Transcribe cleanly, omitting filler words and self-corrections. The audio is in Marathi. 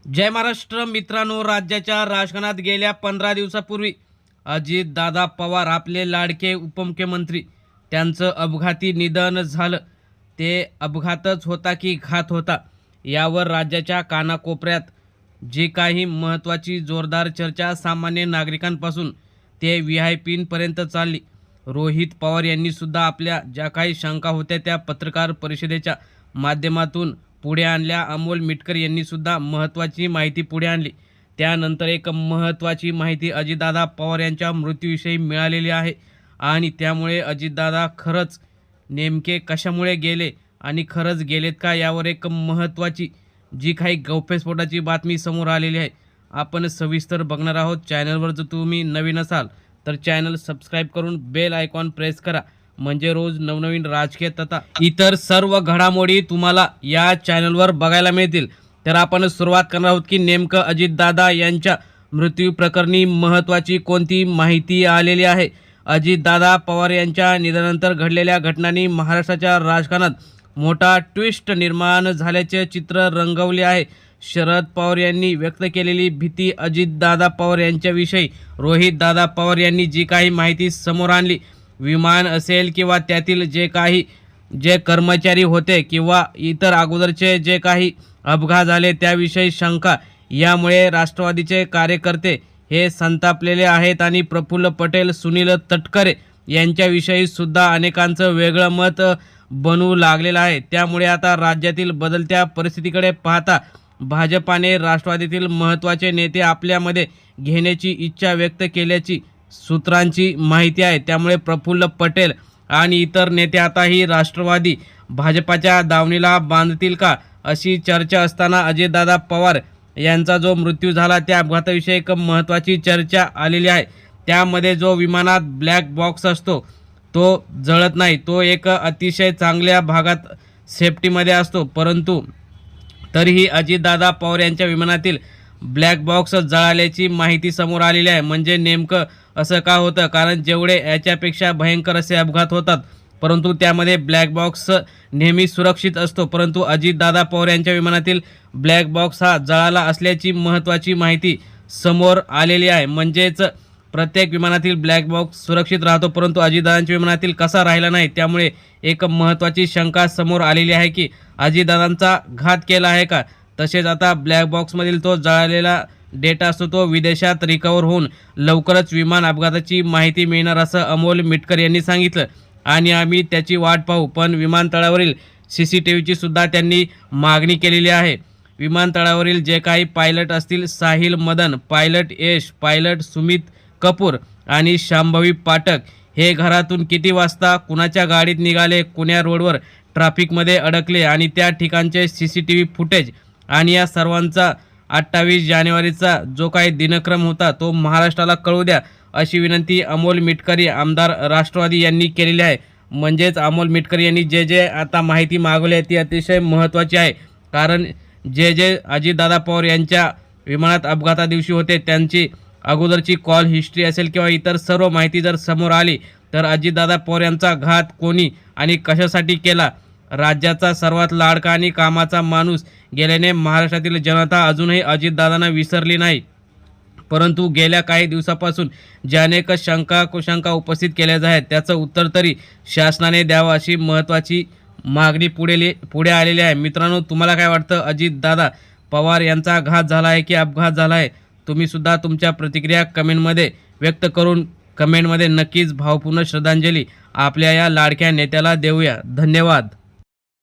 जय महाराष्ट्र मित्रांनो, राज्याच्या राजकारणात गेल्या 15 दिवसापूर्वी अजितदादा पवार आपले लाडके उपमुख्यमंत्री त्यांचं अपघाती निधन झालं. ते अपघातच होता की घात होता यावर राज्याच्या कानाकोपऱ्यात जी काही महत्त्वाची जोरदार चर्चा सामान्य नागरिकांपासून ते व्हीआयपींपर्यंत चालली. रोहित पवार यांनी सुद्धा आपल्या ज्या काही शंका होत्या त्या पत्रकार परिषदेच्या माध्यमातून पुढे आणल्या. अमोल मिटकर यांनी सुद्धा महत्त्वाची माहिती पुढे आणली. त्यानंतर एक महत्त्वाची माहिती अजितदादा पवार यांच्या मृत्यूविषयी मिळालेली आहे आणि त्यामुळे अजितदादा खरंच नेमके कशामुळे गेले आणि खरंच गेलेत का यावर एक महत्त्वाची जी काही गौप्यस्फोटाची बातमी समोर आलेली आहे. आपण सविस्तर बघणार आहोत. चॅनलवर जर तुम्ही नवीन असाल तर चॅनल सबस्क्राईब करून बेल आयकॉन प्रेस करा, म्हणजे रोज नवनवीन राजकीय तथा इतर सर्व घडामोडी तुम्हाला या चॅनलवर बघायला मिळतील. तर आपण सुरुवात करणार आहोत की नेमकं अजितदादा यांच्या मृत्यू प्रकरणी महत्त्वाची कोणती माहिती आलेली आहे. अजितदादा पवार यांच्या निधनानंतर घडलेल्या घटनांनी महाराष्ट्राच्या राजकारणात मोठा ट्विस्ट निर्माण झाल्याचे चित्र रंगवले आहे. शरद पवार यांनी व्यक्त केलेली भीती, अजितदादा पवार यांच्याविषयी रोहितदादा पवार यांनी जी काही माहिती समोर आणली, विमान असेल किंवा त्यातील जे कर्मचारी होते किंवा इतर अगोदरचे जे काही अपघात झाले त्याविषयी शंका, यामुळे राष्ट्रवादीचे कार्यकर्ते हे संतापलेले आहेत आणि प्रफुल्ल पटेल, सुनील तटकरे यांच्याविषयी सुद्धा अनेकांचं वेगळं मत बनवू लागलेलं आहे. त्यामुळे आता राज्यातील बदलत्या परिस्थितीकडे पाहता भाजपाने राष्ट्रवादीतील महत्त्वाचे नेते आपल्यामध्ये घेण्याची इच्छा व्यक्त केल्याची सूत्रांची माहिती आहे. त्यामुळे प्रफुल्ल पटेल आणि इतर नेते आता ही राष्ट्रवादी भाजपाच्या दावणीला बांधतील का अशी चर्चा असताना अजितदादा पवार यांचा जो मृत्यू झाला त्या अपघाताविषयी एक महत्त्वाची चर्चा आलेली आहे. त्यामध्ये जो विमानात ब्लॅक बॉक्स असतो तो जळत नाही, तो एक अतिशय चांगल्या भागात सेफ्टीमध्ये असतो, परंतु तरीही अजितदादा पवार यांच्या विमानातील ब्लॅक बॉक्स जळाल्याची माहिती समोर आलेली आहे. म्हणजे नेमकं असं का होतं, कारण जेवढे याच्यापेक्षा भयंकर असे अपघात होतात परंतु त्यामध्ये ब्लॅक बॉक्स नेहमी सुरक्षित असतो, परंतु अजितदादा पवार यांच्या विमानातील ब्लॅक बॉक्स हा जळाला असल्याची महत्त्वाची माहिती समोर आलेली आहे. म्हणजेच प्रत्येक विमानातील ब्लॅक बॉक्स सुरक्षित राहतो परंतु अजितदादांच्या विमानातील कसा राहिला नाही. त्यामुळे एक महत्त्वाची शंका समोर आलेली आहे की अजितदादांचा घात केला आहे का. तसेच आता ब्लॅक बॉक्समधील तो जळालेला डेटा असतो तो विदेशात रिकवर होऊन लवकरच विमान अपघाताची माहिती मिळणार असं अमोल मिटकर यांनी सांगितलं आणि आम्ही त्याची वाट पाहू. पण विमानतळावरील CCTVची सुद्धा त्यांनी मागणी केलेली आहे. विमानतळावरील जे काही पायलट असतील, साहिल मदन, पायलट यश, पायलट सुमित कपूर आणि शांभवी पाठक हे घरातून किती वाजता, कुणाच्या गाडीत निघाले, कुण्या रोडवर ट्रॅफिकमध्ये अडकले आणि त्या ठिकाणचे CCTV फुटेज आणि या सर्वांचा 28 जानेवारीचा जो काही दिनक्रम होता तो महाराष्ट्राला कळू द्या अशी विनंती अमोल मिटकरी आमदार राष्ट्रवादी यांनी केलेली आहे. म्हणजेच अमोल मिटकरी यांनी जे आता माहिती मागवली आहे ती अतिशय महत्त्वाची आहे, कारण जे अजितदादा पवार यांच्या विमानात अपघाता दिवशी होते त्यांची अगोदरची कॉल हिस्ट्री असेल किंवा इतर सर्व माहिती जर समोर आली तर अजितदादा पवार यांचा घात कोणी आणि कशासाठी केला. राज्याचा सर्वात लाडका आणि कामाचा माणूस गेल्याने महाराष्ट्रातील जनता अजूनही अजितदादांना विसरली नाही, परंतु गेल्या काही दिवसापासून ज्या अनेक शंका कुशंका उपस्थित केल्या आहेत त्याचं उत्तर तरी शासनाने द्यावं अशी महत्त्वाची मागणी पुढे आलेली आहे. मित्रांनो, तुम्हाला काय वाटतं, अजितदादा पवार यांचा घात झाला आहे की अपघात झाला आहे? तुम्ही सुद्धा तुमच्या प्रतिक्रिया कमेंटमध्ये व्यक्त करून कमेंटमध्ये नक्कीच भावपूर्ण श्रद्धांजली आपल्या या लाडक्या नेत्याला देऊया. धन्यवाद.